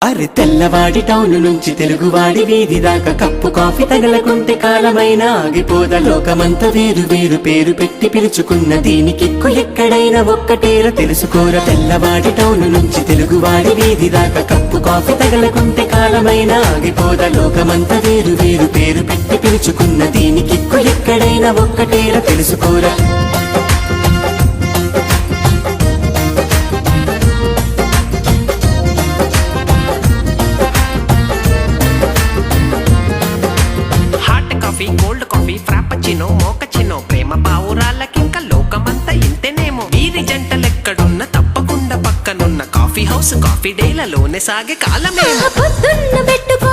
అరే తెల్లవాడి టౌను నుంచి తెలుగువాడి వీధి దాకా కప్పు కాఫీ తగలకుంటే కాలమైనా ఆగిపోద. లోకమంత వేరు వేరు పేరు పెట్టి పిలుచుకున్న దీనికిక్కు ఎక్కడైనా ఒక్కటేర తెలుసుకోర. తెల్లవాడి టౌను నుంచి తెలుగువాడి వీధి దాకా కప్పు కాఫీ తగలకుంటే కాలమైనా ఆగిపోద. లోకమంత వేరు వేరు పేరు పెట్టి పిలుచుకున్న దీనికిక్కు ఎక్కడైనా ఒక్కటేర తెలుసుకోర. కోల్డ్ కాఫీ ఫ్రాపచినో మోకచినో ప్రేమ పావురాలకింక లోకమంతా ఇంతేనేమో. వీరి జంటలెక్కడున్న తప్పకుండా పక్కనున్న కాఫీ హౌస్ కాఫీ డేలలోనే సాగే కాలమేమో. పొద్దున్న పెట్టుకో